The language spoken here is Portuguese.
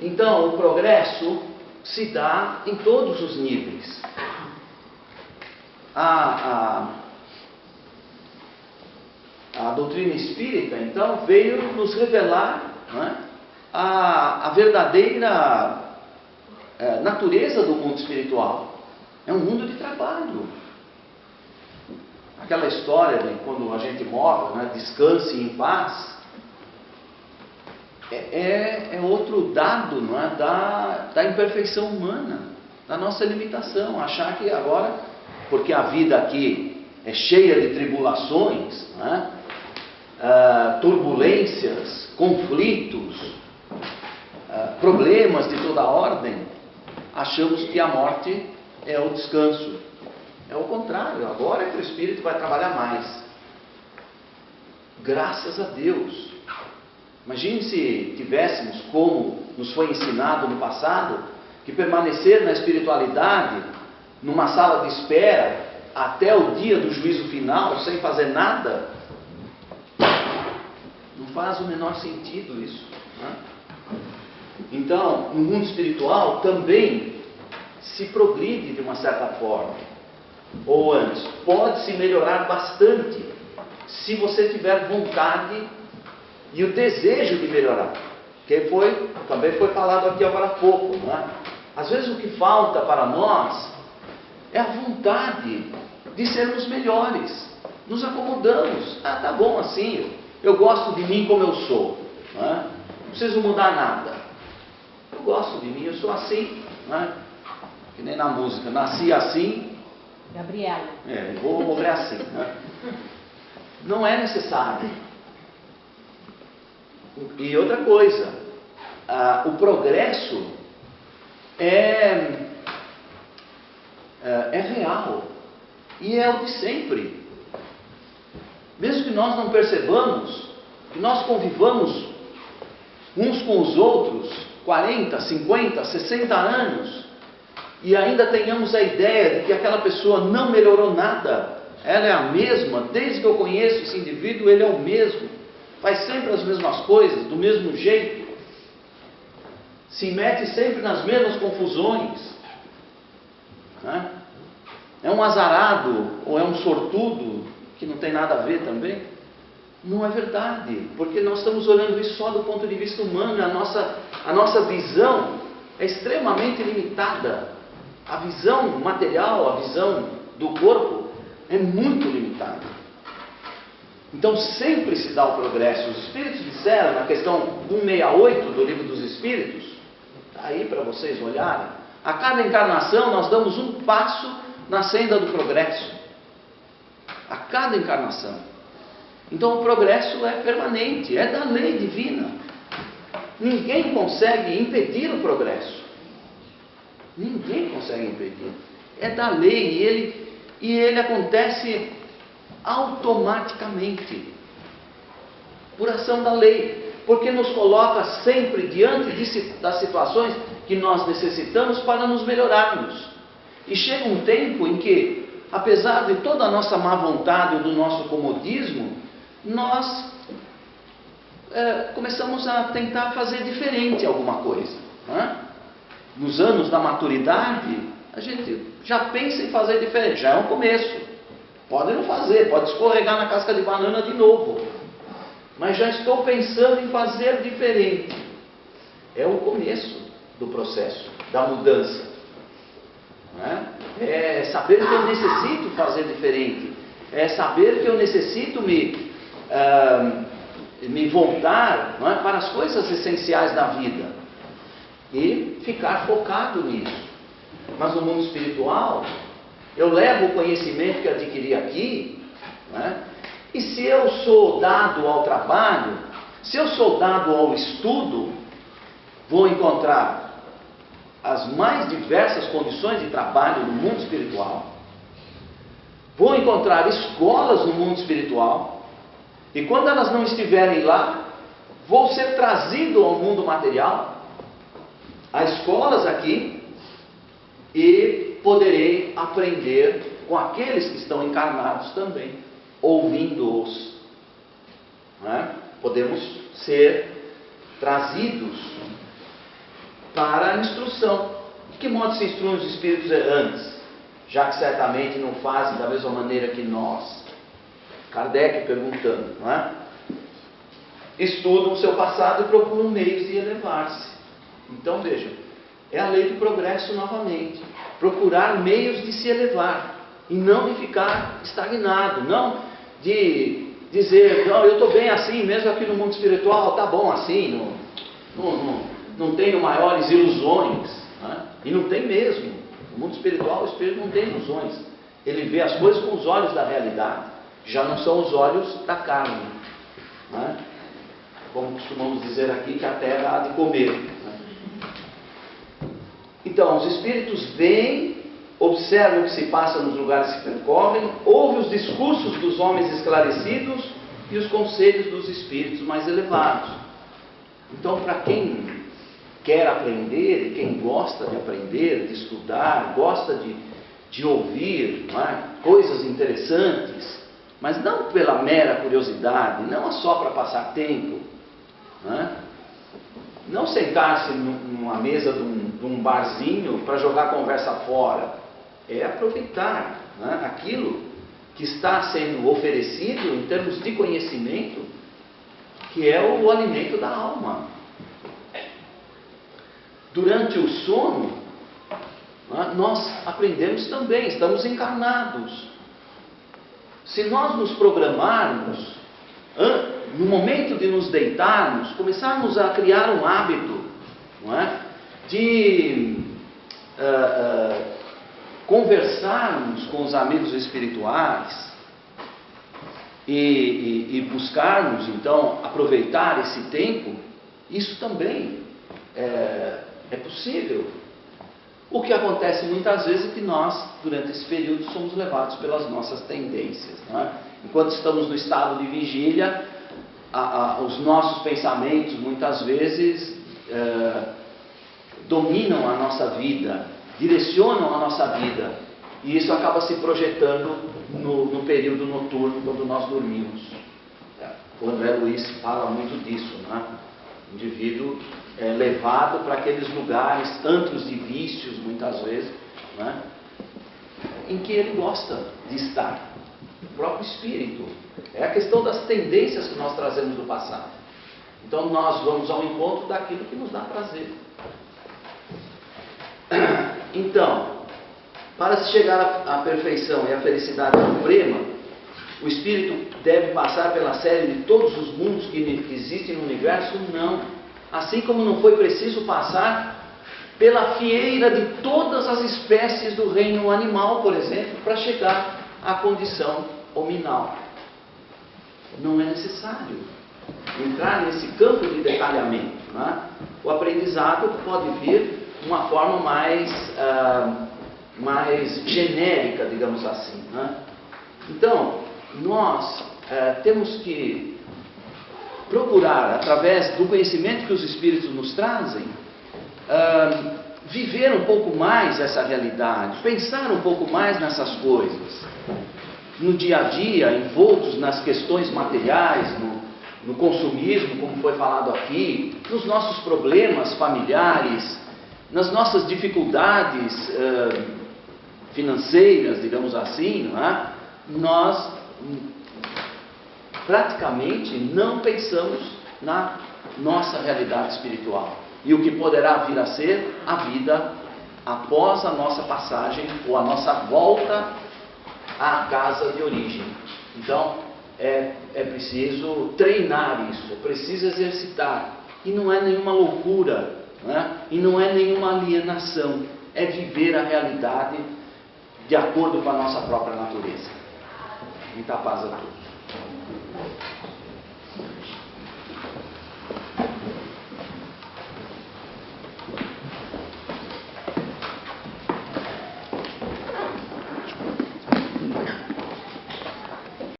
Então, o progresso se dá em todos os níveis. A doutrina espírita, então, veio nos revelar, não é, a verdadeira natureza do mundo espiritual. É um mundo de trabalho. Aquela história de quando a gente morre, né, descanse em paz, é outro dado, não é, da imperfeição humana, da nossa limitação. Achar que agora, porque a vida aqui é cheia de tribulações, não é, turbulências, conflitos, problemas de toda ordem, achamos que a morte é o descanso. É o contrário, agora é que o Espírito vai trabalhar mais. Graças a Deus. Imagine se tivéssemos, como nos foi ensinado no passado, que permanecer na espiritualidade, numa sala de espera, até o dia do juízo final, sem fazer nada. Não faz o menor sentido isso, né? Então, no mundo espiritual também se progride de uma certa forma. Ou antes, pode-se melhorar bastante se você tiver vontade e o desejo de melhorar. Que também foi falado aqui agora há pouco, não é? Às vezes o que falta para nós é a vontade de sermos melhores. Nos acomodamos. Ah, tá bom assim, eu gosto de mim como eu sou, não é? Não preciso mudar nada. Eu gosto de mim, eu sou assim, não é? Que nem na música, nasci assim, Gabriela. Vou morrer assim, né? Não é necessário. E outra coisa, o progresso é real e é o de sempre. Mesmo que nós não percebamos, que nós convivamos uns com os outros 40, 50, 60 anos e ainda tenhamos a ideia de que aquela pessoa não melhorou nada, ela é a mesma, desde que eu conheço esse indivíduo, ele é o mesmo, faz sempre as mesmas coisas, do mesmo jeito, se mete sempre nas mesmas confusões, né? É um azarado ou é um sortudo que não tem nada a ver também. Não é verdade, porque nós estamos olhando isso só do ponto de vista humano. A nossa visão é extremamente limitada. A visão material, a visão do corpo é muito limitada. Então sempre se dá o progresso. Os Espíritos disseram na questão 168 do Livro dos Espíritos, está aí para vocês olharem, a cada encarnação nós damos um passo na senda do progresso. A cada encarnação. Então o progresso é permanente, é da lei divina. Ninguém consegue impedir o progresso. Ninguém consegue impedir. É da lei e ele acontece automaticamente, por ação da lei, porque nos coloca sempre diante das situações que nós necessitamos para nos melhorarmos. E chega um tempo em que, apesar de toda a nossa má vontade ou do nosso comodismo, nós começamos a tentar fazer diferente alguma coisa, né? Nos anos da maturidade, a gente já pensa em fazer diferente, já é um começo. Pode não fazer, pode escorregar na casca de banana de novo, mas já estou pensando em fazer diferente. É o começo do processo, da mudança, né? É saber que eu necessito fazer diferente, é saber que eu necessito me voltar, não é, para as coisas essenciais da vida e ficar focado nisso. Mas no mundo espiritual, eu levo o conhecimento que adquiri aqui, não é? E se eu sou dado ao trabalho, se eu sou dado ao estudo, vou encontrar as mais diversas condições de trabalho no mundo espiritual, vou encontrar escolas no mundo espiritual, e quando elas não estiverem lá, vou ser trazido ao mundo material, a escolas aqui, e poderei aprender com aqueles que estão encarnados também, ouvindo-os. Não é? Podemos ser trazidos para a instrução. De que modo se instruem os espíritos errantes, já que certamente não fazem da mesma maneira que nós? Kardec perguntando, não é? Estudam o seu passado e procuram meios de elevar-se. Então vejam, é a lei do progresso novamente. Procurar meios de se elevar e não de ficar estagnado, não de dizer, não, eu estou bem assim, mesmo aqui no mundo espiritual, está bom assim, não tenho maiores ilusões, né? E não tem mesmo. No mundo espiritual, o espírito não tem ilusões. Ele vê as coisas com os olhos da realidade, já não são os olhos da carne, né? Como costumamos dizer aqui, que a terra há de comer, né? Então, os espíritos veem, observam o que se passa nos lugares que percorrem, ouvem os discursos dos homens esclarecidos e os conselhos dos espíritos mais elevados. Então, para quem quer aprender, quem gosta de aprender, de estudar, gosta de ouvir, não é? Coisas interessantes, mas não pela mera curiosidade, não só para passar tempo, não é? Não sentar-se numa mesa de um barzinho para jogar a conversa fora. É aproveitar, né, aquilo que está sendo oferecido em termos de conhecimento, que é o alimento da alma. Durante o sono, né, nós aprendemos também, estamos encarnados. Se nós nos programarmos, no momento de nos deitarmos, começarmos a criar um hábito, não é, de conversarmos com os amigos espirituais e buscarmos, então, aproveitar esse tempo, isso também é possível. O que acontece muitas vezes é que nós, durante esse período, somos levados pelas nossas tendências, não é? Enquanto estamos no estado de vigília, os nossos pensamentos, muitas vezes, dominam a nossa vida, direcionam a nossa vida, e isso acaba se projetando no período noturno, quando nós dormimos. O André Luiz fala muito disso, né? O indivíduo é levado para aqueles lugares, antros de vícios, muitas vezes, né? Em que ele gosta de estar. O próprio espírito. É a questão das tendências que nós trazemos do passado. Então nós vamos ao encontro daquilo que nos dá prazer. Então, para se chegar à perfeição e à felicidade suprema, o espírito deve passar pela série de todos os mundos que existem no universo? Não. Assim como não foi preciso passar pela fieira de todas as espécies do reino animal, por exemplo, para chegar à condição hominal. Não é necessário entrar nesse campo de detalhamento, né? O aprendizado pode vir de uma forma mais genérica, digamos assim, né? Então, nós temos que procurar, através do conhecimento que os Espíritos nos trazem, viver um pouco mais essa realidade, pensar um pouco mais nessas coisas. No dia a dia, envoltos nas questões materiais, no consumismo, como foi falado aqui, nos nossos problemas familiares, nas nossas dificuldades financeiras, digamos assim, não é? Nós praticamente não pensamos na nossa realidade espiritual e o que poderá vir a ser a vida após a nossa passagem ou a nossa volta à casa de origem. Então é preciso treinar isso, é preciso exercitar, e não é nenhuma loucura, né? E não é nenhuma alienação, é viver a realidade de acordo com a nossa própria natureza. Muita paz a todos.